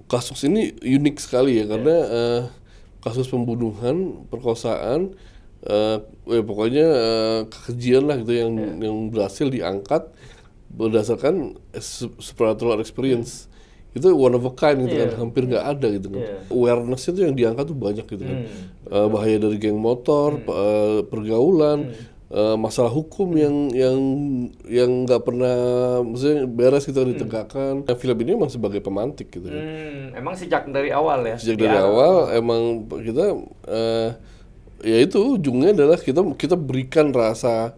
kasus ini unik sekali ya karena kasus pembunuhan, perkosaan, pokoknya kekejian lah gitu yang berhasil diangkat berdasarkan supernatural experience. Itu one of a kind gitu kan, hampir nggak ada gitu kan. Awareness itu yang diangkat tuh banyak gitu kan. Bahaya dari geng motor, pergaulan, masalah hukum yang nggak pernah maksudnya beres gitu ditegakkan. Film ini emang sebagai pemantik gitu kan. Emang sejak dari awal ya. Sejak dari awal emang kita ya itu ujungnya adalah kita berikan rasa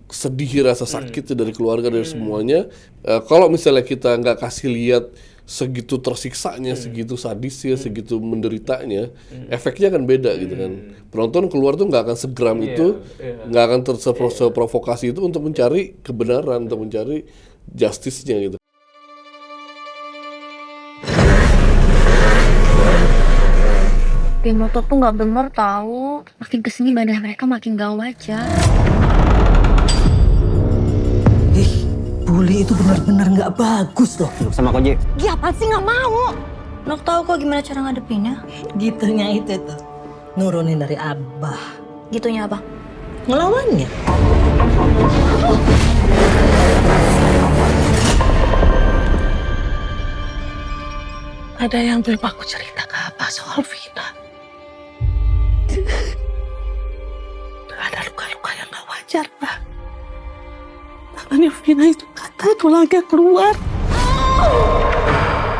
sedih, rasa sakit dari keluarga, dari semuanya. Kalau misalnya kita nggak kasih lihat segitu tersiksanya, segitu sadisnya, segitu menderitanya, efeknya akan beda gitu kan. Penonton keluar tuh nggak akan segeram itu, nggak akan terprovokasi itu untuk mencari kebenaran, untuk mencari justice-nya gitu. Geng motor tuh nggak bener tahu. Makin kesini badan mereka makin gak wajar. Bully itu benar-benar nggak bagus loh. Sama Koji. Dia apaan sih nggak mau? Nok tahu kok gimana cara ngadepinnya? Gitunya itu tuh. Nurunin dari Abah. Gitunya apa? Ngelawannya. Ada yang belum aku cerita ke Abah soal Vina. Ada luka-luka yang nggak wajar, Pak. Tangannya Vina itu katanya tulangnya keluar.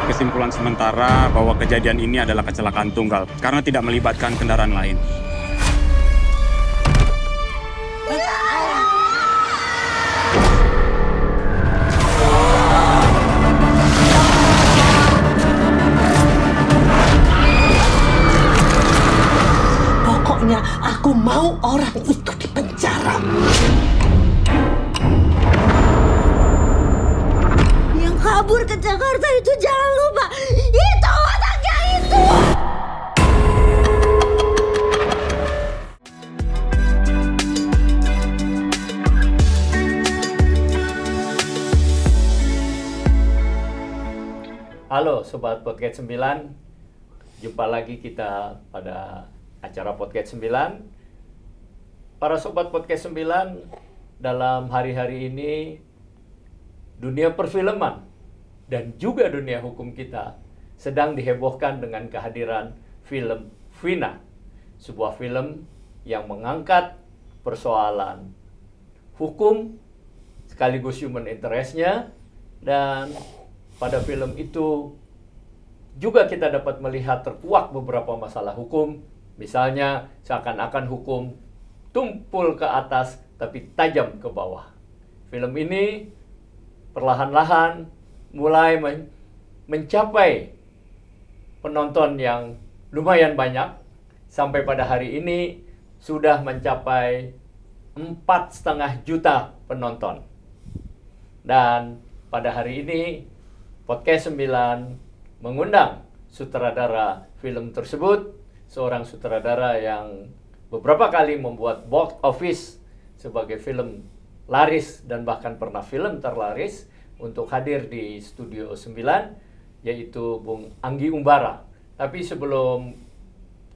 Kesimpulan sementara bahwa kejadian ini adalah kecelakaan tunggal karena tidak melibatkan kendaraan lain. Pokoknya aku mau orang itu dipenjara. Yang kabur ke Jakarta itu jangan lupa. Itu otaknya itu. Halo Sobat Podcast 9, jumpa lagi kita pada acara Podcast 9. Para Sobat Podcast 9, dalam hari-hari ini dunia perfilman dan juga dunia hukum kita sedang dihebohkan dengan kehadiran film Vina, sebuah film yang mengangkat persoalan hukum sekaligus human interest-nya, dan pada film itu juga kita dapat melihat terkuak beberapa masalah hukum. Misalnya seakan-akan hukum tumpul ke atas tapi tajam ke bawah. Film ini perlahan-lahan mulai mencapai penonton yang lumayan banyak. Sampai pada hari ini sudah mencapai 4,5 juta penonton. Dan pada hari ini Podcast 9 mengundang sutradara film tersebut, seorang sutradara yang beberapa kali membuat box office sebagai film laris dan bahkan pernah film terlaris, untuk hadir di Studio 9, yaitu Bung Anggi Umbara. Tapi sebelum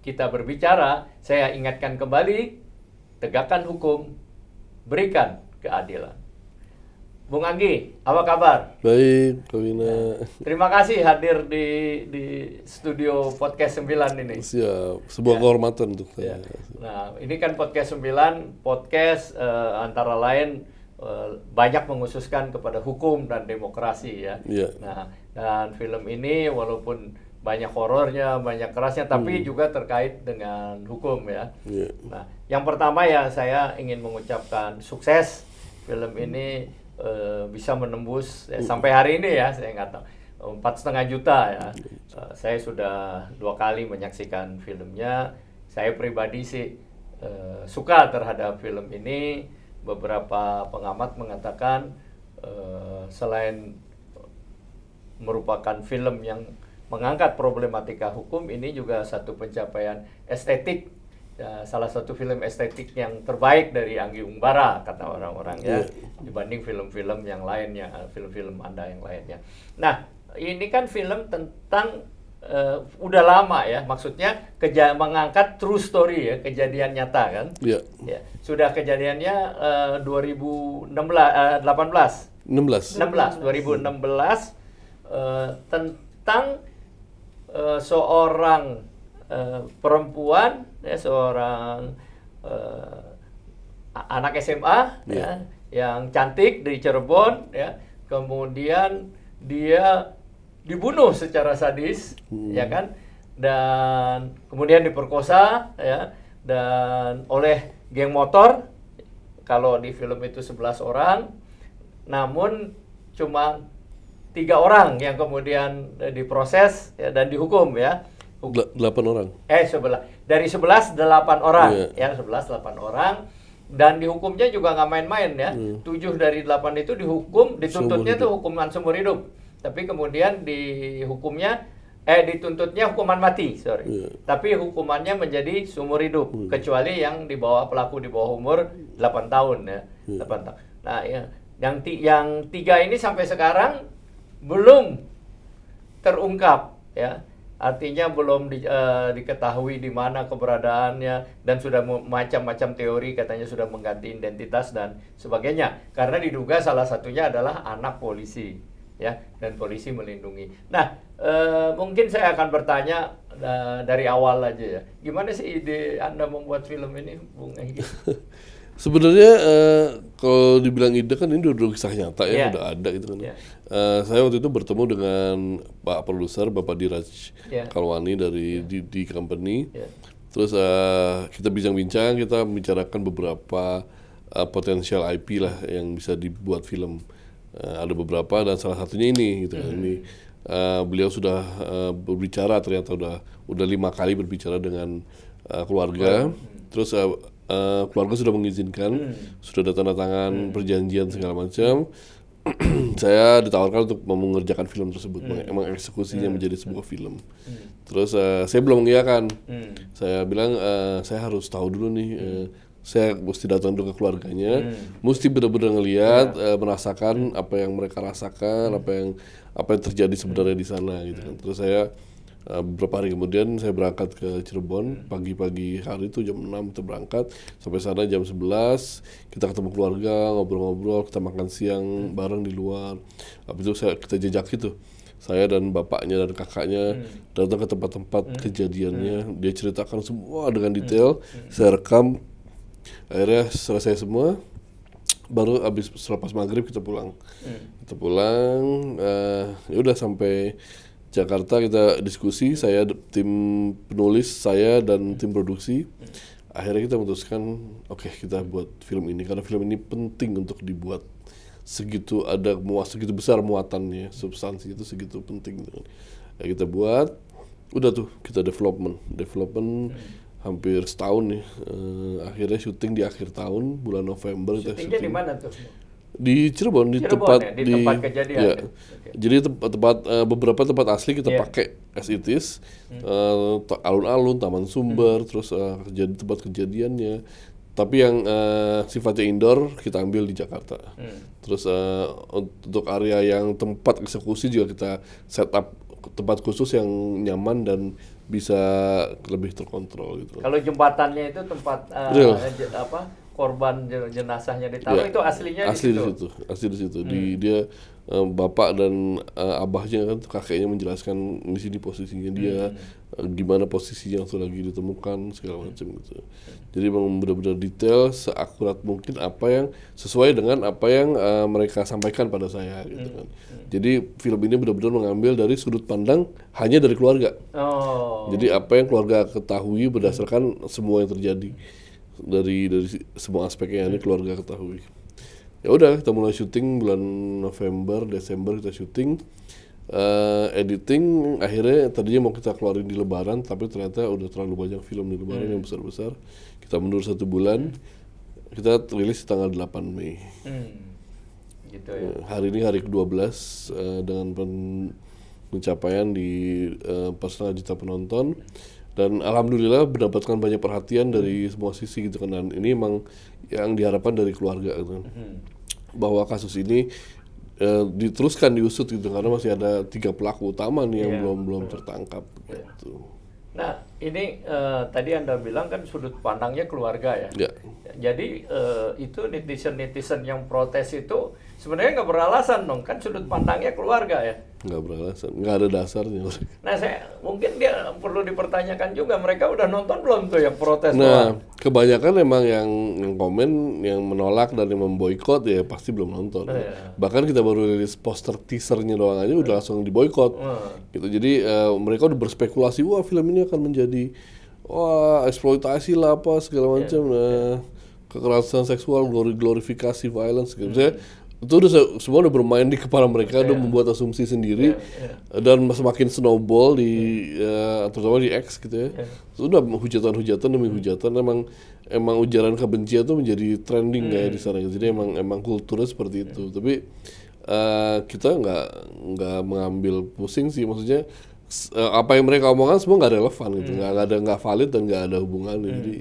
kita berbicara, saya ingatkan kembali, tegakkan hukum, berikan keadilan. Bung Anggi, apa kabar? Baik, Kak Wina. Terima kasih hadir di studio Podcast 9 ini. Siap, sebuah kehormatan untuk saya. Nah, ini kan Podcast 9, podcast antara lain banyak mengkhususkan kepada hukum dan demokrasi ya. Nah, dan film ini walaupun banyak horornya, banyak kerasnya, tapi juga terkait dengan hukum ya. Nah, yang pertama ya saya ingin mengucapkan sukses film ini bisa menembus sampai hari ini ya, saya nggak tahu 4,5 juta ya. Saya sudah 2 kali menyaksikan filmnya. Saya pribadi sih suka terhadap film ini. Beberapa pengamat mengatakan selain merupakan film yang mengangkat problematika hukum, ini juga satu pencapaian estetik. Salah satu film estetik yang terbaik dari Anggi Umbara, kata orang-orang ya, dibanding film-film yang lainnya, film-film Anda yang lainnya. Nah, ini kan film tentang udah lama ya, maksudnya mengangkat true story ya, kejadian nyata kan. Iya. Ya, sudah kejadiannya 2018 tentang seorang perempuan ya, seorang anak SMA ya, yang cantik dari Cirebon ya, kemudian dia dibunuh secara sadis ya kan, dan kemudian diperkosa ya, dan oleh geng motor. Kalau di film itu 11 orang, namun cuma 3 orang yang kemudian diproses ya, dan dihukum ya. 8 orang. Dari 11 8 orang ya, 11 8 orang, dan dihukumnya juga nggak main-main ya. 7 dari 8 itu dihukum, dituntutnya tuh hukuman seumur hidup. Tapi kemudian dituntutnya hukuman mati, tapi hukumannya menjadi seumur hidup, kecuali yang pelaku di bawah umur 8 tahun ya. 8 tahun. Nah, ya, yang 3 ini sampai sekarang belum terungkap ya. Artinya belum diketahui di mana keberadaannya, dan sudah macam-macam teori, katanya sudah mengganti identitas dan sebagainya. Karena diduga salah satunya adalah anak polisi. Ya, dan polisi melindungi. Nah, mungkin saya akan bertanya dari awal aja ya. Gimana sih ide Anda membuat film ini, Bung Egy? Sebenarnya kalau dibilang ide kan ini udah kisah nyata ya, udah ada gitu kan. Saya waktu itu bertemu dengan Pak Produser, Bapak Diraj Kalwani dari di company. Terus kita bincang-bincang, kita membicarakan beberapa potensial IP lah yang bisa dibuat film. Ada beberapa, dan salah satunya ini gitu kan. Ini beliau sudah berbicara, ternyata udah 5 kali berbicara dengan keluarga. Terus keluarga sudah mengizinkan, sudah ada tanda tangan perjanjian segala macam. Saya ditawarkan untuk mengerjakan film tersebut, mengeksekusinya menjadi sebuah film. Terus saya belum mengiyakan. Saya bilang saya harus tahu dulu nih. Saya mesti datang dulu ke keluarganya, mesti benar-benar ngelihat, merasakan apa yang mereka rasakan, apa yang terjadi sebenarnya di sana gitu kan. Terus saya beberapa hari kemudian saya berangkat ke Cirebon, pagi-pagi hari itu jam 6 kita berangkat, sampai sana jam 11 kita ketemu keluarga, ngobrol-ngobrol, kita makan siang bareng di luar. Habis itu kita jejak gitu. Saya dan bapaknya dan kakaknya datang ke tempat-tempat kejadiannya, dia ceritakan semua dengan detail, saya rekam. Akhirnya selesai semua, baru habis selepas maghrib kita pulang. Kita pulang, ya udah sampai Jakarta kita diskusi, saya tim penulis, saya dan tim produksi. Akhirnya kita memutuskan, oke, kita buat film ini karena film ini penting untuk dibuat. Segitu besar muatannya, substansi itu segitu penting. Ya, kita buat, udah tuh kita development hampir setahun nih. Akhirnya syuting di akhir tahun, bulan November. Syutingnya di mana tuh? Di Cirebon, di tempat kejadian. Ya. Jadi beberapa tempat asli kita pakai as it is, alun-alun, taman sumber, terus tempat kejadiannya. Tapi yang sifatnya indoor kita ambil di Jakarta. Terus untuk area yang tempat eksekusi juga kita set up tempat khusus yang nyaman dan bisa lebih terkontrol gitu. Kalau jembatannya itu tempat korban jenazahnya ditaruh, itu aslinya asli di situ. Dia bapak dan abahnya kan, kakeknya menjelaskan di sini posisinya dia, gimana posisinya waktu lagi ditemukan segala macam gitu. Jadi memang benar-benar detail, seakurat mungkin apa yang sesuai dengan apa yang mereka sampaikan pada saya gitu kan. Jadi film ini benar-benar mengambil dari sudut pandang hanya dari keluarga. Jadi apa yang keluarga ketahui berdasarkan semua yang terjadi dari semua aspeknya yang keluarga ketahui. Ya udah, kita mulai syuting bulan November, Desember kita syuting, editing. Akhirnya tadinya mau kita keluarin di Lebaran, tapi ternyata udah terlalu banyak film di Lebaran yang besar-besar. Kita mundur 1 bulan, kita rilis tanggal 8 Mei. Gitu ya. Hari ini hari ke-12 dengan pencapaian di 4,5 juta penonton. Dan alhamdulillah mendapatkan banyak perhatian dari semua sisi gitu kan. Dan ini emang yang diharapkan dari keluarga gitu kan. Bahwa kasus ini diteruskan diusut gitu karena masih ada 3 pelaku utama nih yang belum tertangkap gitu. Nah ini tadi Anda bilang kan sudut pandangnya keluarga ya. Jadi itu netizen yang protes itu sebenarnya nggak beralasan dong, kan sudut pandangnya keluarga ya. Nggak beralasan, nggak ada dasarnya. Nah mungkin dia perlu dipertanyakan juga, mereka udah nonton belum tuh yang protes? Nah kebanyakan emang yang komen, yang menolak dan yang memboikot ya pasti belum nonton. Bahkan kita baru rilis poster teasernya doang aja udah langsung diboikot. Gitu. Jadi mereka udah berspekulasi, wah film ini akan menjadi eksploitasi lah apa segala macam, kekerasan seksual, glorifikasi violence gitu. Itu udah semua udah bermain di kepala mereka, udah membuat asumsi sendiri dan semakin snowball di terutama di X gitu ya. Sudah hujatan-hujatan demi hujatan, emang ujaran kebencian itu menjadi trending kayak di sana. Jadi emang kulturnya seperti itu. Tapi kita nggak mengambil pusing sih, maksudnya apa yang mereka omongkan semua nggak relevan gitu, nggak valid dan nggak ada hubungannya. Jadi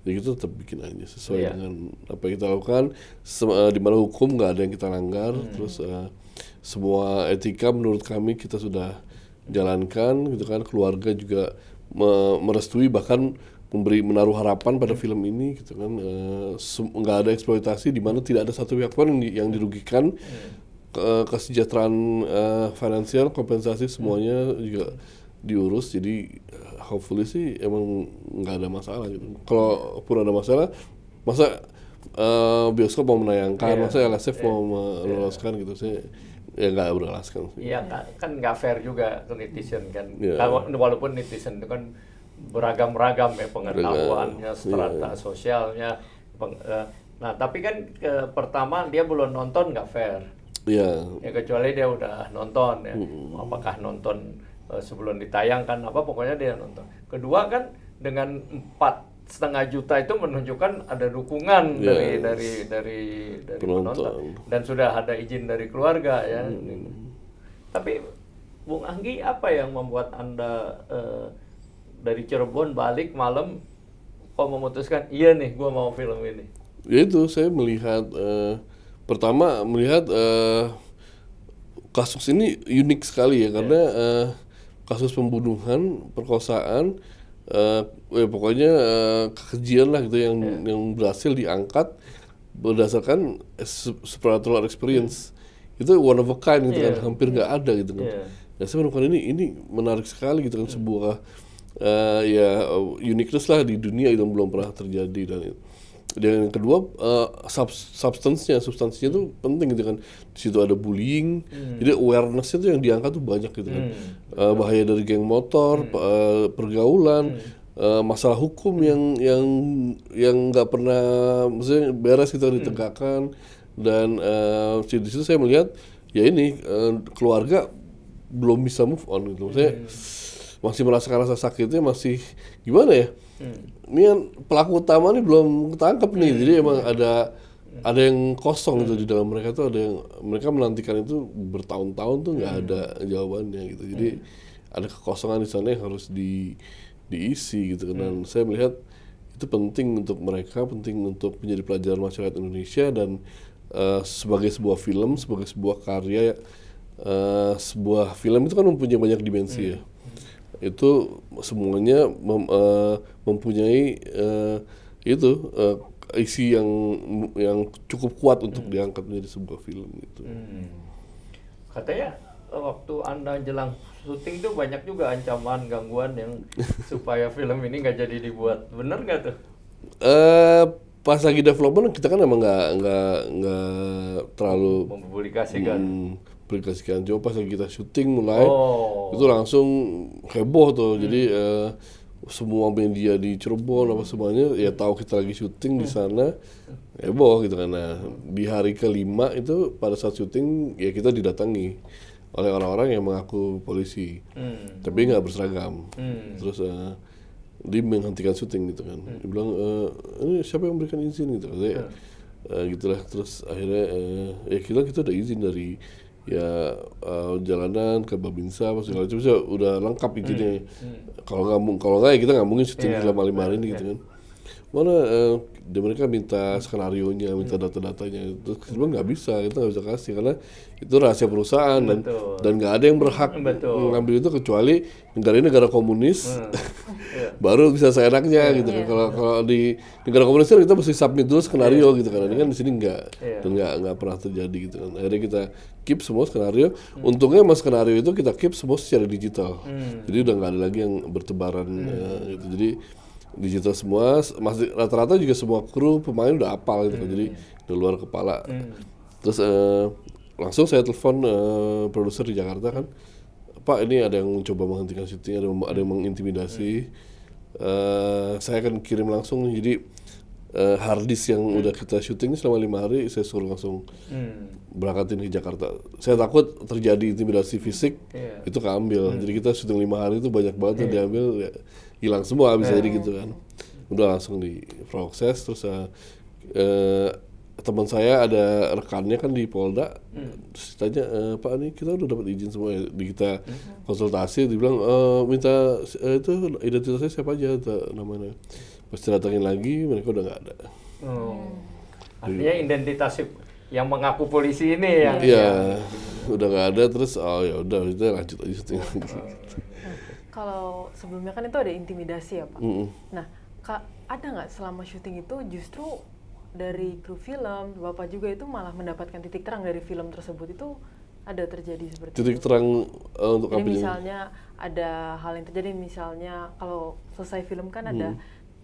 kita tetap bikin aja sesuai dengan apa yang kita lakukan, di mana hukum nggak ada yang kita langgar, terus semua etika menurut kami kita sudah jalankan gitu kan, keluarga juga merestui bahkan menaruh harapan pada film ini gitu kan, nggak ada eksploitasi di mana tidak ada satu pihak pun yang dirugikan, kesejahteraan finansial, kompensasi semuanya juga diurus, jadi hopefully sih emang nggak ada masalah gitu. Kalau pun ada masalah, masa bioskop mau menayangkan, masa LSF mau meloloskan gitu, saya ya nggak beralasan sih. Iya kan nggak fair juga ke netizen kan, walaupun netizen itu kan beragam-ragam ya pengetahuannya, strata sosialnya. Nah tapi kan pertama dia belum nonton nggak fair. Ya kecuali dia udah nonton ya, apakah nonton sebelum ditayangkan apa, pokoknya dia nonton. Kedua kan dengan 4,5 juta itu menunjukkan ada dukungan dari penonton dan sudah ada izin dari keluarga ya. Tapi Bung Anggi, apa yang membuat Anda dari Cirebon balik malam kok memutuskan iya nih gue mau film ini? Ya itu saya melihat pertama melihat kasus ini unik sekali ya karena kasus pembunuhan, perkosaan, pokoknya kekejian lah gitu yang berhasil diangkat berdasarkan supernatural experience. Itu one of a kind gitu kan, hampir nggak ada gitu kan. Nah saya menemukan ini menarik sekali gitu kan, sebuah uniqueness lah di dunia yang belum pernah terjadi. Dan yang kedua substansinya itu penting gitu kan. Di situ ada bullying, jadi awareness-nya tuh yang diangkat tuh banyak gitu kan. Bahaya dari geng motor, pergaulan, masalah hukum yang nggak pernah maksudnya beres kita ditegakkan. Dan di situ saya melihat ya ini keluarga belum bisa move on gitu. Maksudnya masih merasakan rasa sakitnya, masih gimana ya? Ini kan pelaku utama nih belum ketangkep nih, jadi emang ada yang kosong gitu di dalam mereka tuh, ada yang mereka menantikan itu bertahun-tahun tuh nggak ada jawabannya gitu. Jadi ada kekosongan di sana yang harus diisi gitu. Dan saya melihat itu penting untuk mereka, penting untuk menjadi pelajaran masyarakat Indonesia dan sebagai sebuah film, sebagai sebuah karya, sebuah film itu kan mempunyai banyak dimensi ya. Itu semuanya mempunyai isi yang cukup kuat untuk diangkat menjadi sebuah film gitu. Katanya waktu Anda jelang syuting tuh banyak juga ancaman, gangguan yang supaya film ini nggak jadi dibuat. Bener nggak tuh? Pas lagi development kita kan emang nggak terlalu mempublikasikan. Coba pas lagi kita syuting mulai itu langsung heboh tuh. Jadi semua media di Cirebon apa semuanya ya tahu kita lagi syuting di sana, heboh gitu kan. Nah di hari ke-5 itu pada saat syuting ya kita didatangi oleh orang-orang yang mengaku polisi tapi nggak berseragam. Terus dia menghentikan syuting gitu kan. Dia bilang ini siapa yang memberikan izin gitu kan. Gitulah. Terus akhirnya ya kita udah izin dari jalanan ke Babinsa apa segala macam, udah lengkap izinnya. Kalau nggak ya kita nggak mungkin syuting selama 5 hari ini gitu kan. mana mereka minta skenario-nya, minta data-datanya, itu sebenarnya nggak bisa, kita nggak bisa kasih karena itu rahasia perusahaan dan nggak ada yang berhak mengambil itu kecuali negara komunis baru bisa seenaknya gitu kan. Kalau di negara komunis kita mesti submit dulu skenario gitu kan, ini kan di sini nggak dan nggak pernah terjadi gitu kan. Akhirnya kita keep semua skenario. Untungnya mas skenario itu kita keep semua secara digital, jadi udah nggak ada lagi yang bertebaran gitu. Jadi digital semua, masih rata-rata juga semua kru pemain udah hafal gitu, jadi udah luar kepala. Terus langsung saya telepon produser di Jakarta kan, Pak ini ada yang mencoba menghentikan syuting, ada yang mengintimidasi. Saya akan kirim langsung, jadi hard disk yang udah kita syuting selama 5 hari, saya suruh langsung berangkatin ke Jakarta. Saya takut terjadi intimidasi fisik, itu keambil. Jadi kita syuting 5 hari itu banyak banget yang diambil, ya, hilang semua bisa jadi gitu kan. Udah langsung diproses. Terus teman saya ada rekannya kan di Polda, terus tanya, Pak ini kita udah dapat izin semua ya, kita konsultasi, dibilang minta itu identitasnya siapa aja namanya. Pas datangin lagi mereka udah nggak ada. Artinya identitas yang mengaku polisi ini yang udah nggak ada. Terus ya udah kita lanjut aja syuting. Kalau sebelumnya kan itu ada intimidasi ya Pak. Nah, ada nggak selama syuting itu justru dari kru film, Bapak juga itu malah mendapatkan titik terang dari film tersebut, itu ada terjadi seperti titik itu? terang untuk jadi apa? Misalnya ada hal yang terjadi, misalnya kalau selesai film kan ada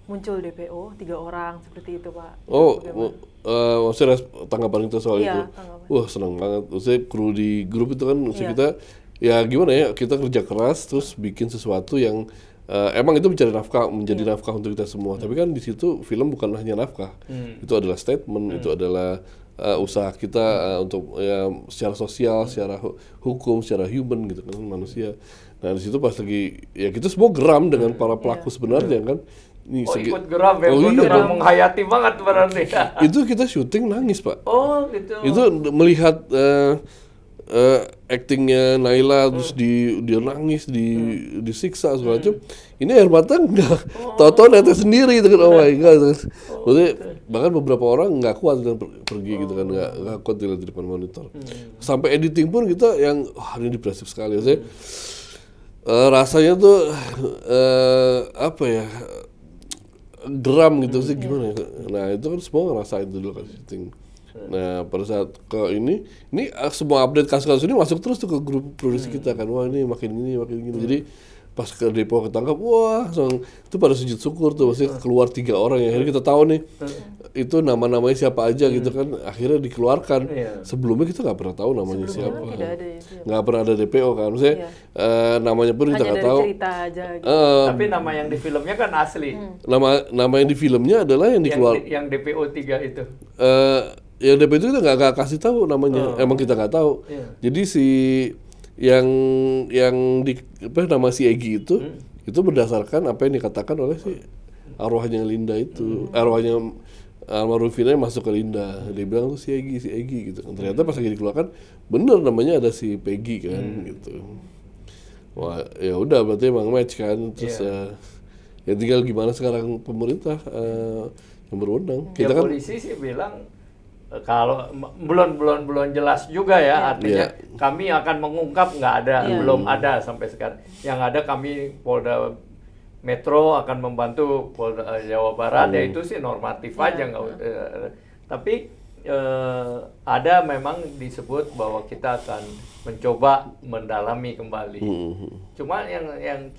muncul DPO 3 orang seperti itu Pak. Maksudnya tanggapan kita soal itu. Tanggapan. Wah senang banget. Maksudnya kru di grup itu kan, kita ya gimana ya, kita kerja keras terus bikin sesuatu yang emang itu menjadi nafkah untuk kita semua. Tapi kan di situ film bukan hanya nafkah, itu adalah statement, itu adalah usaha kita untuk ya, secara sosial, secara hukum, secara human gitu kan, manusia. Nah di situ pas lagi ya kita semua geram dengan para pelaku sebenarnya kan. Ikut geram ya, udah menghayati banget berarti. Itu kita syuting nangis Pak. Oh gitu. Itu melihat actingnya Naila, terus dia nangis, disiksa segala macam. Ini air mata enggak, tau-tau netes sendiri gitu kan, oh my god. Maksudnya bahkan beberapa orang nggak kuat dan pergi gitu kan, nggak kuat dilihat di depan monitor. Sampai editing pun kita yang ini depresif sekali. Maksudnya rasanya tuh apa ya, geram gitu sih gimana ya. Nah itu kan semua ngerasain dulu kan syuting. Nah pada saat ke ini semua update kasus-kasus ini masuk terus tuh ke grup produksi kita kan. Wah ini makin gini. Jadi pas ke depo ketangkap, wah langsung itu pada sujud syukur tuh, maksudnya keluar 3 orang ya. Akhirnya kita tahu nih itu nama-namanya siapa aja gitu kan, akhirnya dikeluarkan. Sebelumnya kita nggak pernah tahu namanya siapa, nggak pernah ada DPO kan, maksudnya namanya pun kita nggak tahu. Gitu. Tapi nama yang di filmnya kan asli. Nama yang di filmnya adalah yang dikeluar. Yang DPO 3 itu. Ya DPO itu kita nggak kasih tahu namanya, emang kita nggak tahu. Jadi si yang di nama si Egy itu berdasarkan apa yang dikatakan oleh si arwahnya Linda itu, arwahnya almarhum Vina masuk ke Linda, dia bilang tuh si Egy gitu. Ternyata pas lagi dikeluarkan bener namanya ada si Peggy kan gitu. Wah ya udah berarti emang match kan. Terus ya tinggal gimana sekarang pemerintah yang berwenang. Kita kan polisi sih bilang kalau belum jelas juga ya, artinya kami akan mengungkap, nggak ada, belum ada sampai sekarang. Yang ada kami Polda Metro akan membantu Polda Jawa Barat, ya itu sih normatif aja nggak. Tapi ada memang disebut bahwa kita akan mencoba mendalami kembali. Cuma yang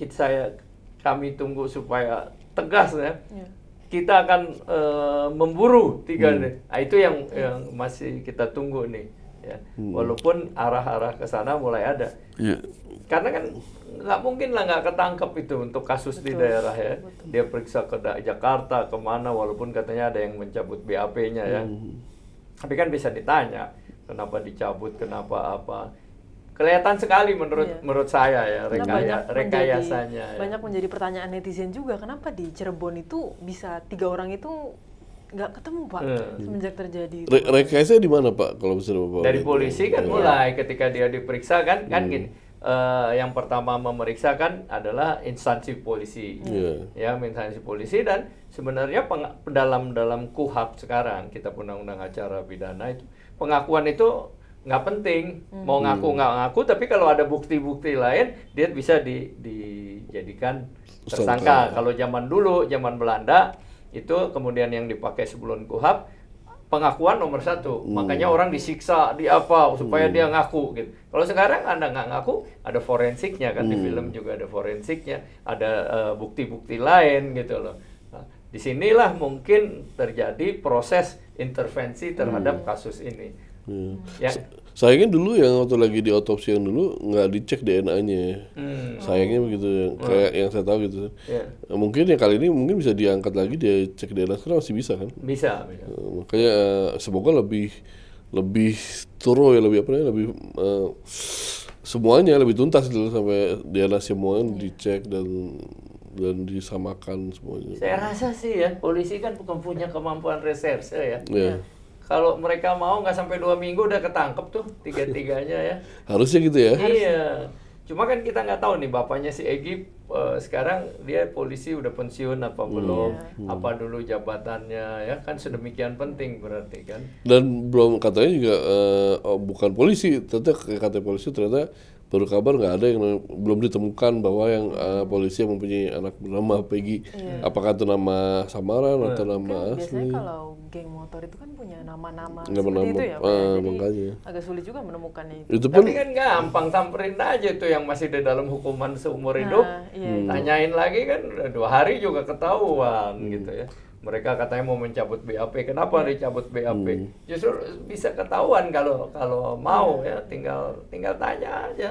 kami tunggu supaya tegas ya. Kita akan memburu 3 nih. Nah, itu yang masih kita tunggu nih ya. Walaupun arah-arah ke sana mulai ada. Karena kan nggak mungkin lah nggak ketangkep itu untuk kasus di daerah ya. Dia periksa ke Jakarta kemana, walaupun katanya ada yang mencabut BAP-nya ya. Tapi kan bisa ditanya kenapa dicabut, kenapa apa. Kelihatan sekali menurut saya ya rekayasanya. Banyak menjadi pertanyaan netizen juga, kenapa di Cirebon itu bisa 3 orang itu nggak ketemu Pak semenjak terjadi itu. Rekayasa di mana Pak kalau bisa Bapak? Dari polisi kan mulai ketika dia diperiksa kan gini. yang pertama memeriksa kan adalah instansi polisi, ya instansi polisi. Dan sebenarnya dalam KUHP sekarang, Kitab Undang-Undang Acara Pidana itu pengakuan itu nggak penting, mau ngaku nggak ngaku, tapi kalau ada bukti-bukti lain dia bisa dijadikan tersangka. Kalau zaman dulu, zaman Belanda itu kemudian yang dipakai sebelum KUHP, pengakuan nomor 1, makanya orang disiksa, supaya dia ngaku gitu. Kalau sekarang Anda nggak ngaku, ada forensiknya kan, di film juga ada forensiknya, ada bukti-bukti lain gitu loh. Nah, disinilah mungkin terjadi proses intervensi terhadap kasus ini. Ya. Sayangnya dulu yang waktu lagi di otopsi yang dulu nggak dicek DNA-nya. Sayangnya begitu, kayak yang saya tahu gitu. Mungkin ya kali ini mungkin bisa diangkat lagi, dia cek DNA, sekarang masih bisa kan? Bisa. Makanya semoga lebih thorough ya, lebih semuanya lebih tuntas dulu sampai DNA semuanya dicek dan disamakan semuanya. Saya rasa sih ya, polisi kan bukan punya kemampuan reserse ya. Kalau mereka mau nggak sampai 2 minggu udah ketangkep tuh 3-tiganya ya. Harusnya gitu ya. Iya. Cuma kan kita nggak tahu nih bapaknya si Egy sekarang dia polisi udah pensiun apa belum, apa dulu jabatannya ya, kan sedemikian penting berarti kan. Dan belum, katanya juga bukan polisi, ternyata kata polisi ternyata baru kabar nggak ada yang belum ditemukan bahwa yang polisi yang mempunyai anak bernama Peggy. Apakah itu nama samaran atau nama kan asli? Biasanya kalau geng motor itu kan punya nama-nama Nama-nama, seperti itu ya, Pak. Jadi makanya agak sulit juga menemukannya itu. Itu pun, tapi kan gampang, samperin aja tuh yang masih di dalam hukuman seumur hidup. Tanyain lagi kan 2 hari juga ketahuan gitu ya. Mereka katanya mau mencabut BAP, kenapa dicabut BAP? Justru bisa ketahuan kalau mau ya, tinggal tanya aja.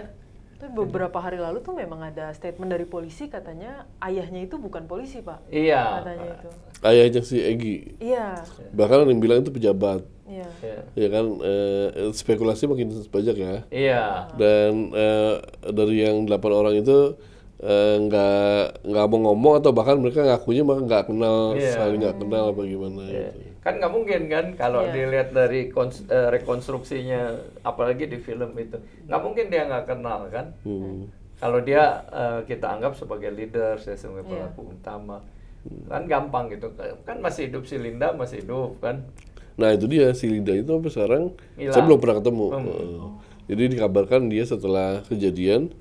Tapi beberapa hari lalu tuh memang ada statement dari polisi, katanya ayahnya itu bukan polisi, Pak. Iya. Katanya itu. ayahnya si Egy. Iya. Bahkan ada yang bilang itu pejabat. Iya. Ya kan, spekulasi makin banyak ya. Iya. Dan dari yang 8 orang itu nggak mau ngomong, atau bahkan mereka ngakunya maka nggak kenal, saling nggak kenal apa gimana gitu. Kan nggak mungkin kan kalau dilihat dari rekonstruksinya, apalagi di film itu, nggak mungkin dia nggak kenal kan. Kalau dia kita anggap sebagai leader, sebagai pelaku utama, kan gampang gitu kan, masih hidup si Linda, masih hidup kan. Nah itu dia, si Linda itu sampai sekarang saya belum pernah ketemu. Jadi dikabarkan dia setelah kejadian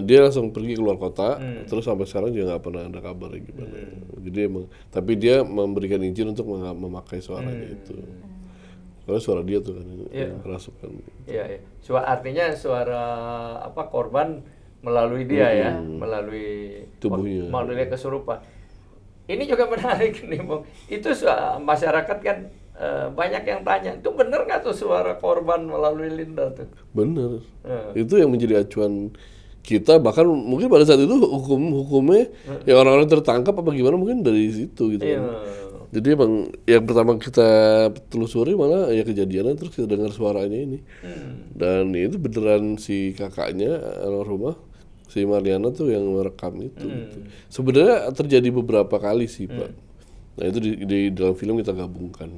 dia langsung pergi keluar kota, terus sampai sekarang juga nggak pernah ada kabar gimana. Jadi emang, tapi dia memberikan izin untuk memakai suaranya itu. Karena suara dia tuh kan kerasukan. Iya. Artinya suara korban melalui dia ya, melalui tubuhnya, melalui kesurupan. Ini juga menarik nih, Bung. Itu masyarakat kan banyak yang tanya, itu benar nggak tuh suara korban melalui Linda tuh? Bener. Itu yang menjadi acuan kita, bahkan mungkin pada saat itu hukumnya ya orang-orang tertangkap apa gimana mungkin dari situ gitu kan. Jadi emang yang pertama kita telusuri malah ya kejadiannya, terus kita dengar suaranya ini. Dan itu beneran si kakaknya almarhumah si Mariana tuh yang merekam itu. Gitu. Sebenarnya terjadi beberapa kali sih, Pak. Nah itu di dalam film kita gabungkan.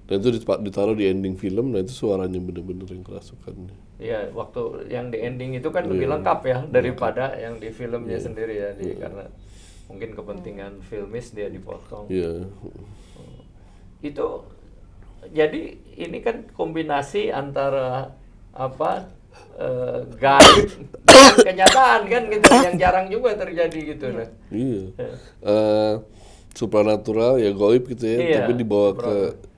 Dan itu ditaruh di ending film, nah itu suaranya bener-bener yang kerasukannya. Iya, waktu yang di ending itu kan lebih lengkap ya daripada yang di filmnya sendiri ya, karena mungkin kepentingan filmis dia dipotong. Iya. Itu jadi ini kan kombinasi antara gaib dan kenyataan kan gitu, yang jarang juga terjadi gitu kan. Iya. Supranatural ya, gaib gitu ya, tapi dibawa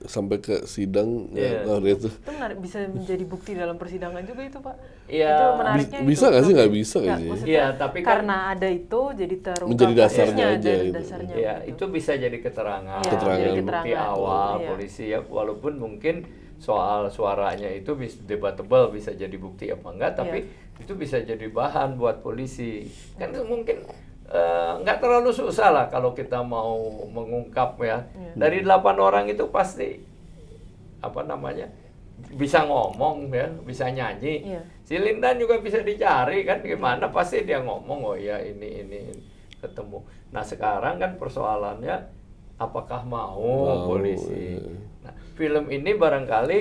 sampai ke sidang itu. Itu bisa menjadi bukti dalam persidangan juga itu, Pak. Iya. Itu menariknya bisa nggak sih? Nggak bisa kayaknya. Iya, tapi kan karena ada itu jadi terungkap menjadi dasarnya aja gitu. Iya, itu bisa jadi keterangan. Jadi bukti awal polisi ya, walaupun mungkin soal suaranya itu debatable, bisa jadi bukti apa enggak, tapi itu bisa jadi bahan buat polisi. Kan mungkin nggak terlalu susah lah kalau kita mau mengungkap ya. Dari 8 orang itu pasti bisa ngomong ya, bisa nyanyi. Si Linda juga bisa dicari kan, gimana pasti dia ngomong, oh ya ini ketemu. Nah sekarang kan persoalannya apakah mau polisi. Nah film ini barangkali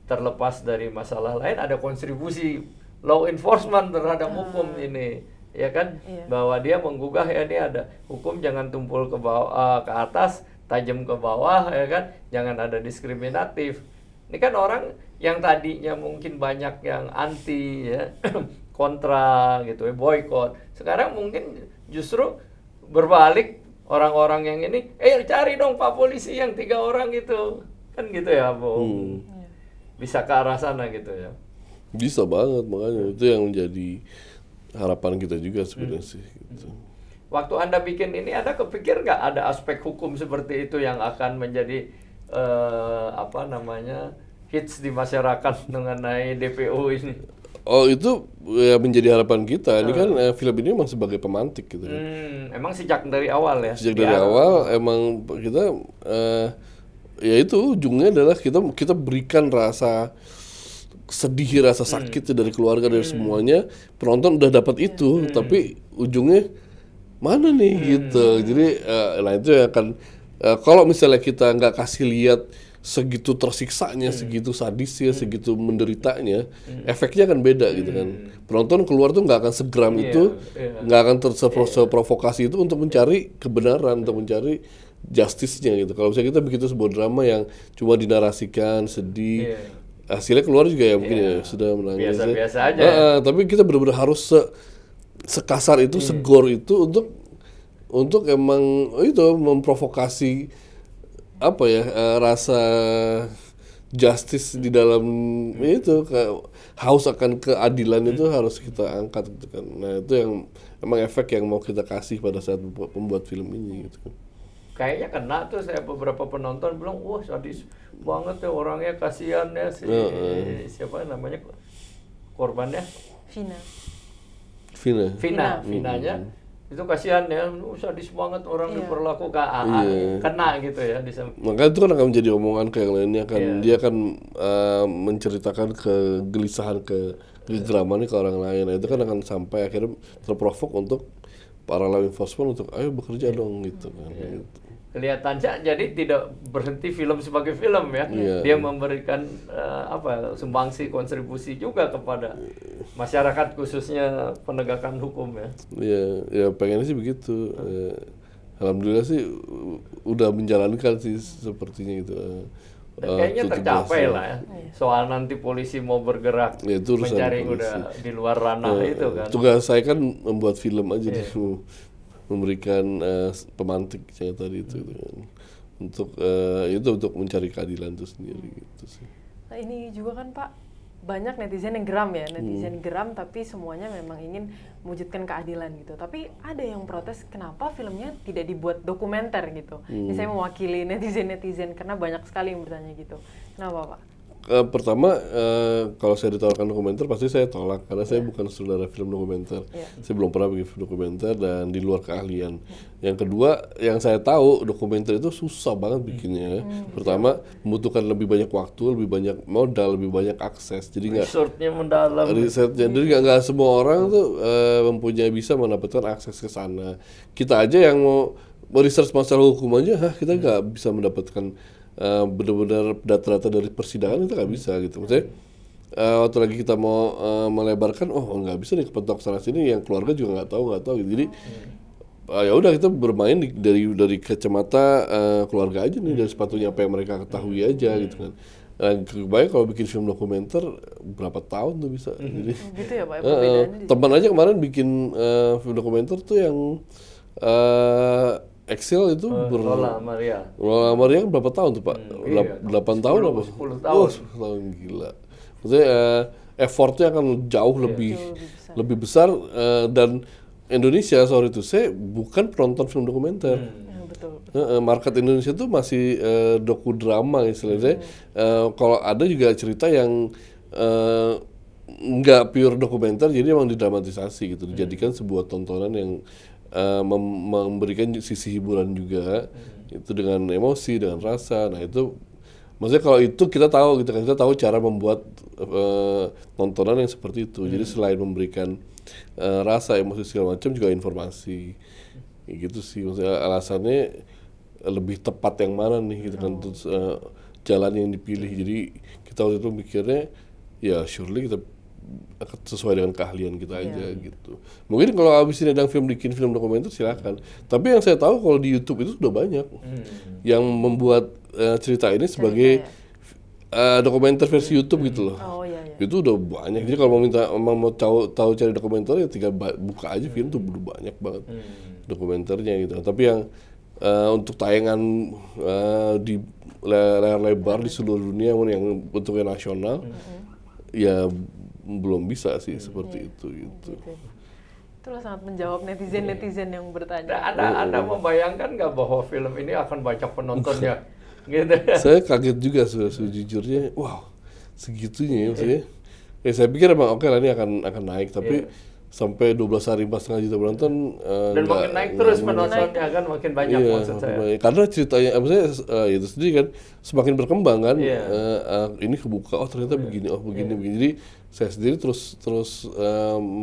terlepas dari masalah lain ada kontribusi law enforcement terhadap hukum ini, ya kan? Bahwa dia menggugah ya, ini ada hukum jangan tumpul ke bawah, ke atas, tajam ke bawah, ya kan? Jangan ada diskriminatif. Ini kan orang yang tadinya mungkin banyak yang anti, ya, kontra gitu, boykot. Sekarang mungkin justru berbalik, orang-orang yang ini, cari dong Pak Polisi yang 3 orang itu, kan gitu ya, Bu. Bisa ke arah sana gitu ya. Bisa banget, makanya itu yang menjadi harapan kita juga sebenarnya sih. Gitu. Waktu Anda bikin ini, Anda kepikir nggak ada aspek hukum seperti itu yang akan menjadi hits di masyarakat mengenai DPO ini? Oh, itu ya menjadi harapan kita. Ini kan film ini memang sebagai pemantik gitu. Emang sejak dari awal ya? Sejak dari awal emang kita ya itu ujungnya adalah kita berikan rasa sedih, rasa sakit dari keluarga, dari semuanya. Penonton udah dapat itu, tapi ujungnya mana nih gitu. Jadi itu yang akan kalau misalnya kita nggak kasih lihat segitu tersiksanya, segitu sadisnya, segitu menderitanya, efeknya akan beda gitu kan. Penonton keluar tuh nggak akan segeram itu, nggak akan terprovokasi itu untuk mencari kebenaran, untuk mencari justice-nya gitu. Kalau misalnya kita bikin sebuah drama yang cuma dinarasikan, sedih, hasilnya keluar juga ya mungkin ya sudah menangis. Biasa-biasa aja. Tapi kita benar-benar harus sekasar itu, segor itu untuk emang itu memprovokasi rasa justice di dalam itu, haus akan keadilan itu harus kita angkat gitu kan. Nah itu yang emang efek yang mau kita kasih pada saat membuat film ini gitu kan. Kayaknya kena tuh, saya beberapa penonton bilang, wah sadis banget ya orangnya, kasihan ya siapa namanya korbannya? Vinanya. Itu kasihan ya, sadis banget orang diperlakukan, kena gitu ya. Makanya itu kan akan menjadi omongan ke yang lainnya kan, dia akan menceritakan kegelisahan, kegeramannya ke orang lain. Nah, itu kan akan sampai akhirnya terprovok untuk para law enforcement untuk ayo bekerja dong gitu kan. Kelihatannya jadi tidak berhenti film sebagai film ya, dia memberikan sumbangsi, kontribusi juga kepada masyarakat, khususnya penegakan hukum ya. Ya pengennya sih begitu. Alhamdulillah sih udah menjalankan sih sepertinya itu. Dan kayaknya tercapai lah ya. Soal nanti polisi mau bergerak mencari udah di luar ranah itu kan. Tugas saya kan membuat film aja memberikan pemantik yang tadi itu untuk mencari keadilan itu sendiri gitu sih. Nah ini juga kan Pak, banyak netizen yang geram ya, geram tapi semuanya memang ingin mewujudkan keadilan gitu. Tapi ada yang protes kenapa filmnya tidak dibuat dokumenter gitu. Ini saya mewakili netizen karena banyak sekali yang bertanya gitu. Kenapa Pak? Pertama, kalau saya ditawarkan dokumenter pasti saya tolak karena saya bukan saudara film dokumenter. Saya belum pernah bikin film dokumenter dan di luar keahlian. Yang kedua, yang saya tahu dokumenter itu susah banget bikinnya. Pertama, membutuhkan lebih banyak waktu, lebih banyak modal, lebih banyak akses. Jadi risetnya mendalam. Jadi nggak semua orang tuh bisa mendapatkan akses ke sana. Kita aja yang mau research masalah hukum aja, kita nggak bisa mendapatkan benar-benar data-data dari persidangan, itu nggak bisa gitu. Maksudnya waktu lagi kita mau melebarkan, nggak bisa nih kepentok sana sini, yang keluarga juga nggak tahu gitu. Jadi ya udah kita bermain dari kacamata keluarga aja nih, dari sepatunya apa yang mereka ketahui aja gitu kan. Kebanyakan kalau bikin film dokumenter berapa tahun tuh bisa. Jadi gitu ya Pak, teman aja kemarin bikin film dokumenter tuh yang Excel itu Lola Amaria berapa tahun tuh Pak? 8 tahun apa? 10 tahun. 10 tahun, gila. Maksudnya effortnya akan jauh lebih besar dan Indonesia, sorry to say, bukan penonton film dokumenter. Betul. Market Indonesia tuh masih dokudrama istilahnya. Kalau ada juga cerita yang nggak pure dokumenter, jadi emang didramatisasi gitu, dijadikan sebuah tontonan yang memberikan sisi hiburan juga, itu dengan emosi, dengan rasa. Nah itu maksudnya kalau itu kita tahu gitu kan, kita tahu cara membuat tontonan yang seperti itu. Jadi selain memberikan rasa, emosi segala macam, juga informasi gitu sih. Maksudnya alasannya lebih tepat yang mana nih gitu kan, jalan yang dipilih. Jadi kita waktu itu mikirnya ya surely kita sesuai dengan keahlian kita aja gitu. Mungkin kalau abis ini ada bikin film dokumenter silakan. Tapi yang saya tahu kalau di YouTube itu sudah banyak yang membuat cerita ini sebagai dokumenter versi YouTube gitu loh. Oh iya. Itu udah banyak. Jadi kalau mau tahu cari dokumenter ya tinggal buka aja film tuh udah banyak banget dokumenternya gitu. Tapi yang untuk tayangan di layar lebar di seluruh dunia yang bentuknya nasional ya belum bisa sih seperti itu gitu. Itulah sangat menjawab netizen yang bertanya. Anda membayangkan nggak bahwa film ini akan banyak penontonnya? Gitu. Saya kaget juga sejujurnya, wow segitunya ya maksudnya. Ya saya pikir emang oke lah ini akan naik, tapi sampai 12 hari 4,5 juta penonton dan makin naik terus penontonnya kan makin banyak maksud saya. Karena ceritanya maksudnya itu sendiri kan semakin berkembang kan, ini kebuka ternyata begini begini. Jadi saya sendiri terus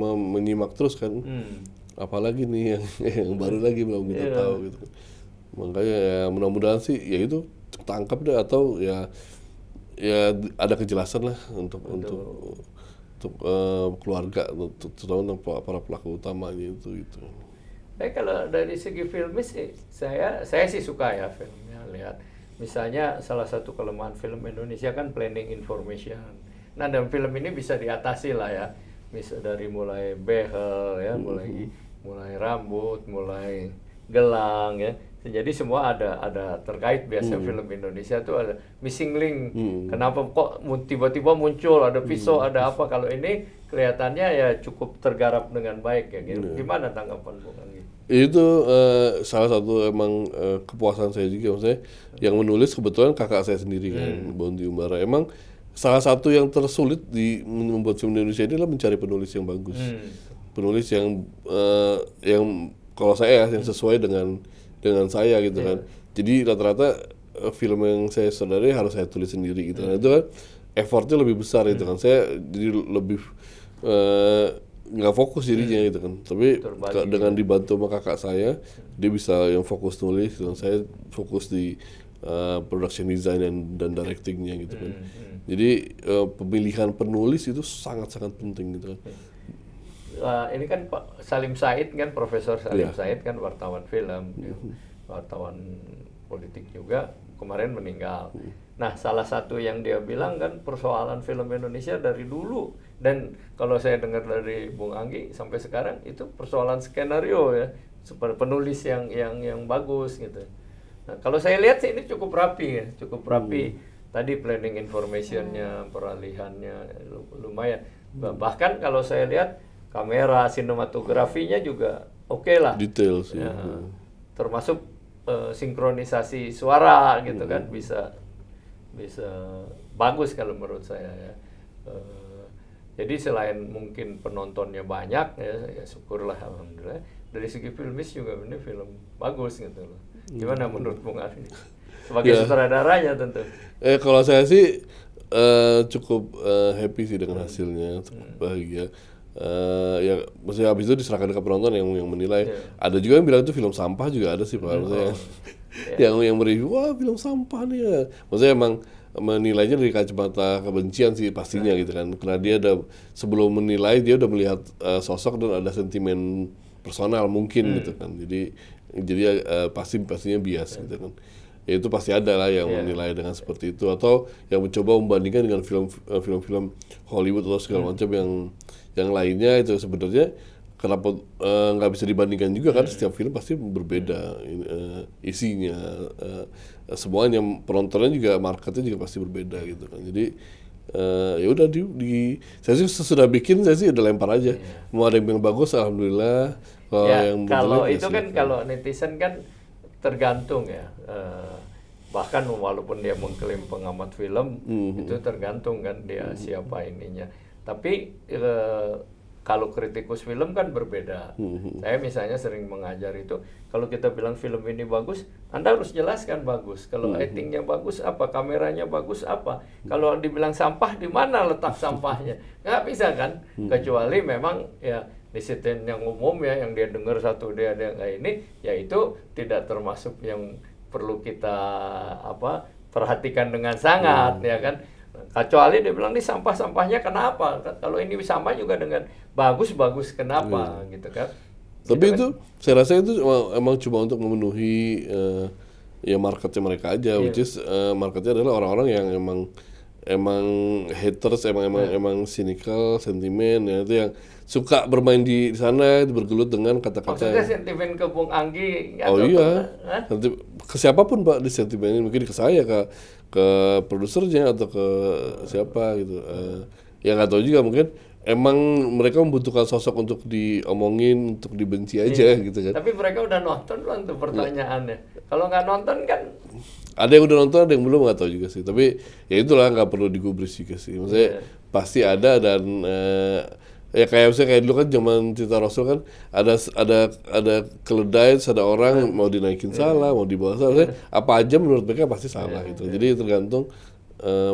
menyimak terus kan, apalagi nih yang baru lagi belum kita tahu gitu. Makanya ya mudah-mudahan sih ya itu tangkap deh atau ya ada kejelasan lah untuk keluarga, terutama untuk para pelaku utamanya itu. Kalau dari segi filmis sih, saya sih suka ya filmnya. Lihat, misalnya salah satu kelemahan film Indonesia kan planning information. Nah, dalam film ini bisa diatasi lah ya. Bisa dari mulai behel ya, mulai rambut, mulai gelang ya. Jadi semua ada terkait. Biasa film Indonesia tuh ada missing link. Kenapa kok tiba-tiba muncul ada pisau, ada apa? Kalau ini kelihatannya ya cukup tergarap dengan baik ya. Gitu. Gimana tanggapan Bung Anggi? Itu salah satu emang kepuasan saya juga, maksudnya yang menulis kebetulan kakak saya sendiri kan, Bounty Umbara. Emang salah satu yang tersulit di membuat film Indonesia ini adalah mencari penulis yang bagus, penulis yang kalau saya yang sesuai dengan saya gitu kan. Jadi rata-rata film yang saya saudari harus saya tulis sendiri gitu kan. Itu kan effortnya lebih besar gitu kan. Saya jadi lebih nggak fokus jadinya gitu kan. Tapi dengan dibantu sama kakak saya, dia bisa yang fokus nulis dan saya fokus di production design dan directingnya gitu kan. Jadi pemilihan penulis itu sangat-sangat penting gitu kan. Ini kan Pak Salim Said kan, Profesor Salim Said kan wartawan film, wartawan politik juga, kemarin meninggal. Nah, salah satu yang dia bilang kan persoalan film Indonesia dari dulu, dan kalau saya dengar dari Bung Anggi sampai sekarang itu persoalan skenario ya, seperti penulis yang bagus gitu. Nah, kalau saya lihat sih ini cukup rapi ya, cukup rapi. Tadi planning informationnya, peralihannya lumayan. Bahkan kalau saya lihat kamera, sinematografinya juga oke lah. Detail sih. Ya, termasuk sinkronisasi suara gitu kan, bisa bagus kalau menurut saya ya. Jadi selain mungkin penontonnya banyak ya syukurlah alhamdulillah. Dari segi filmis juga ini film bagus gitu loh. Gimana menurut Bung Ari? Sebagai sutradaranya tentu. Kalau saya sih cukup happy sih dengan hasilnya, cukup bahagia. Ya maksudnya habis itu diserahkan ke penonton yang menilai. Ada juga yang bilang itu film sampah juga ada sih Pak. Maksudnya yang mereview, wah film sampah nih ya. Maksudnya emang menilainya dari kacamata kebencian sih pastinya gitu kan. Karena dia sebelum menilai dia udah melihat sosok dan ada sentimen personal mungkin gitu kan. Jadi pastinya bias gitu kan. Ya itu pasti ada lah yang menilai dengan seperti itu, atau yang mencoba membandingkan dengan film-film Hollywood atau segala macam yang lainnya. Itu sebenarnya kenapa nggak bisa dibandingkan juga kan, setiap film pasti berbeda isinya, semuanya, penontonnya juga, marketnya juga pasti berbeda gitu kan. Jadi ya udah saya sih sudah bikin, saya sih udah lempar aja. Mau ada yang bilang bagus alhamdulillah, kalau itu kan kalau netizen kan tergantung ya, bahkan walaupun dia mengklaim pengamat film, itu tergantung kan dia siapa ininya. Tapi kalau kritikus film kan berbeda. Saya misalnya sering mengajar itu, kalau kita bilang film ini bagus, Anda harus jelaskan bagus. Kalau actingnya bagus apa, kameranya bagus apa. Kalau dibilang sampah, di mana letak sampahnya? Nggak bisa kan? Kecuali memang ya disiplin yang umum ya, yang dia dengar satu dia ada nggak ini, ya itu tidak termasuk yang perlu kita perhatikan dengan sangat ya kan. kecuali dia bilang ini sampahnya kenapa? Kalau ini sampah juga dengan bagus kenapa gitu kan? Tapi gitu itu kan? saya rasa itu emang cuma untuk memenuhi ya marketnya mereka aja, which is marketnya adalah orang-orang yang emang haters, emang cynical, sentimen, ya itu yang suka bermain di sana, bergelut dengan kata-kata. Maksudnya sentimen ke Bung Anggi? Oh iya, ke siapapun Pak disentimenin, mungkin ke saya, ke produsernya atau ke siapa gitu. Ya nggak tahu juga, mungkin emang mereka membutuhkan sosok untuk diomongin, untuk dibenci aja gitu kan. Tapi mereka udah nonton belum tuh pertanyaannya? Kalau nggak nonton kan? Ada yang udah nonton, ada yang belum, nggak tahu juga sih. Tapi ya itulah, nggak perlu digubris juga sih. Maksudnya pasti ada, dan ya kayak dulu kan zaman Cinta Rasul kan ada keledai, ada orang mau dinaikin salah, mau dibawa salah. Maksudnya, apa aja menurut mereka pasti salah gitu. Jadi tergantung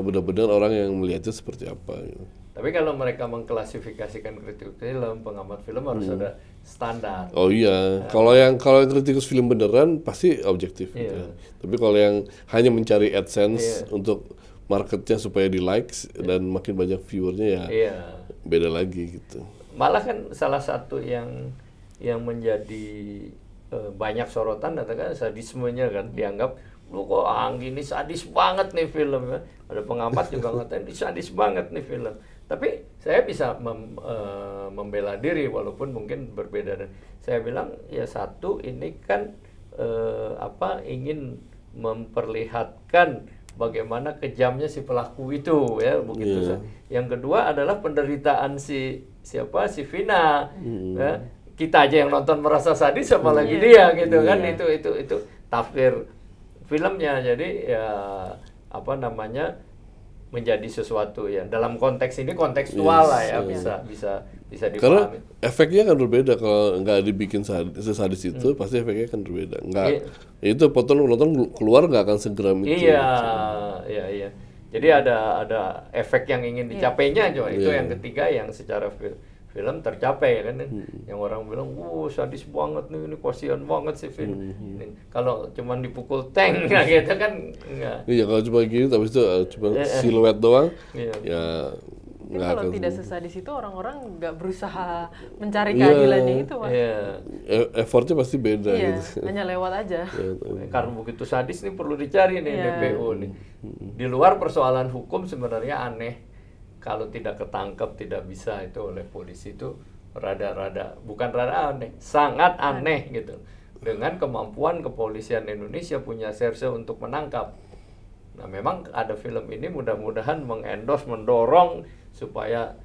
benar-benar orang yang melihatnya seperti apa gitu. Tapi kalau mereka mengklasifikasikan kritik film, pengamat film harus ada standar. Oh iya, kalau yang kritikus film beneran pasti objektif gitu ya. Tapi kalau yang hanya mencari AdSense untuk marketnya supaya di likes dan makin banyak viewernya ya beda lagi gitu. Malah kan salah satu yang menjadi banyak sorotan katakan sadismenya kan, dianggap lu kok Anggi ini sadis banget nih film ya. Ada pengamat juga ngatain ini sadis banget nih film. Tapi saya bisa membela diri walaupun mungkin berbeda. Dan saya bilang ya satu ini kan ingin memperlihatkan bagaimana kejamnya si pelaku itu ya begitu. Yang kedua adalah penderitaan si Vina. Ya. Kita aja yang nonton merasa sadis apalagi dia gitu kan. Itu tafsir filmnya. Jadi ya menjadi sesuatu ya dalam konteks ini kontekstual lah ya, bisa dipahami. Karena efeknya kan berbeda kalau nggak dibikin sesadis itu, pasti efeknya kan berbeda. Itu nonton keluar nggak akan segeram itu. Iya. Jadi ada efek yang ingin dicapainya coba. Itu yang ketiga yang secara film tercapai kan. Yang orang bilang, sadis banget nih, ini kasihan banget sih film. Kalau cuma dipukul tank gitu kan enggak. Iya, kalau cuma gini tapi itu cuma siluet doang. Ya mungkin kalau tidak sesadis itu orang-orang nggak berusaha mencari keadilannya itu, Mas. Effortnya pasti beda gitu. Hanya lewat aja. Karena begitu sadis nih perlu dicari nih DPO nih. Di luar persoalan hukum sebenarnya aneh. Kalau tidak ketangkep, tidak bisa itu oleh polisi itu bukan rada aneh, sangat aneh gitu. Dengan kemampuan kepolisian Indonesia punya serse untuk menangkap. Nah memang ada film ini mudah-mudahan mendorong supaya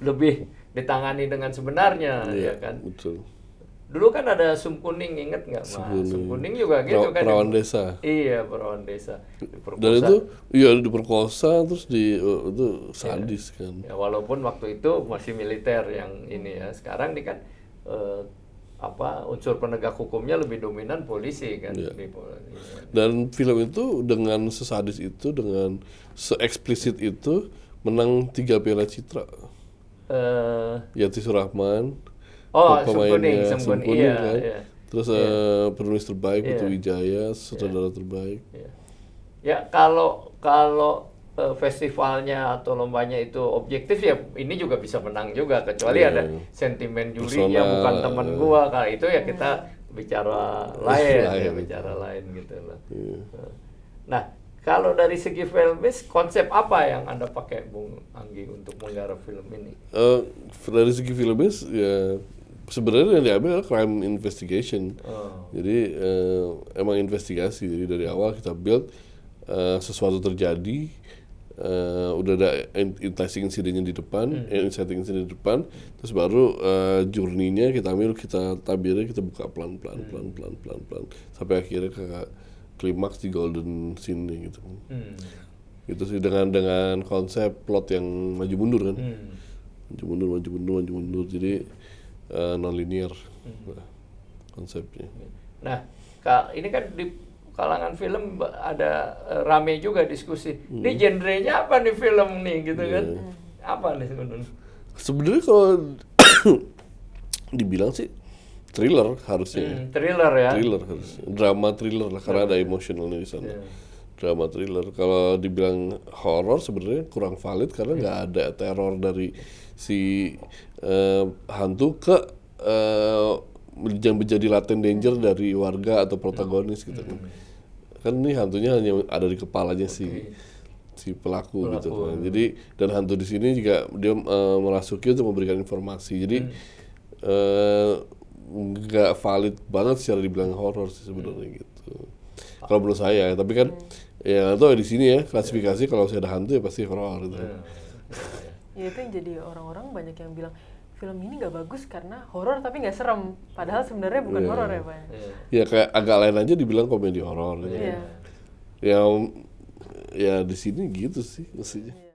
lebih ditangani dengan sebenarnya, ya kan? Betul. Dulu kan ada Sum Kuning, inget nggak, Mas? Sum Kuning juga gitu kan? Perawan desa. Iya, perawan desa. Dan itu diperkosa terus itu sadis kan. Ya, walaupun waktu itu masih militer yang ini ya. Sekarang ini kan unsur penegak hukumnya lebih dominan polisi kan. Dan film itu dengan sesadis itu, dengan se-eksplisit itu menang 3 Piala Citra. Yati Surahman. Sempurning kan. Terus penulis terbaik Putu Wijaya, sutradara terbaik. Ya kalau festivalnya atau lombanya itu objektif ya ini juga bisa menang juga, kecuali ada sentimen jurinya bukan teman gua, kalau itu ya kita bicara lain gitu loh. Nah kalau dari segi filmis, konsep apa yang Anda pakai Bung Anggi untuk menggarap film ini? Dari segi filmis ya sebenarnya yang diambil adalah crime investigation. Jadi emang investigasi. Jadi dari awal kita build sesuatu terjadi, udah ada setting insidennya di depan, terus baru journey-nya kita ambil, kita tabirnya, kita buka pelan sampai akhirnya ke klimaks di golden scene gitu. Gitu sih, dengan konsep plot yang maju mundur kan. Maju mundur. Jadi non-linear konsepnya. Nah, ini kan di kalangan film ada rame juga diskusi. Ini genrenya apa nih film nih gitu kan? Apa nih sebenarnya? Sebenarnya kalau dibilang sih thriller harusnya. Thriller ya. Thriller harusnya. Drama thriller lah, karena ada emosionalnya di sana. Drama thriller. Kalau dibilang horor sebenarnya kurang valid karena nggak ada teror dari si hantu ke yang menjadi latent danger dari warga atau protagonis gitu kan. Kan ini hantunya hanya ada di kepalanya si pelaku gitu kan. Jadi dan hantu di sini juga dia merasuki untuk memberikan informasi. Jadi nggak valid banget secara dibilang horor sih sebenarnya gitu. Kalau menurut saya, tapi kan ya atau di sini ya klasifikasi kalau saya ada hantu ya pasti horor gitu. Ya itu yang jadi orang-orang banyak yang bilang film ini nggak bagus karena horor tapi nggak serem. Padahal sebenarnya bukan horor ya Pak. Ya kayak agak lain aja dibilang komedi horor gitu. Ya di sini gitu sih mestinya.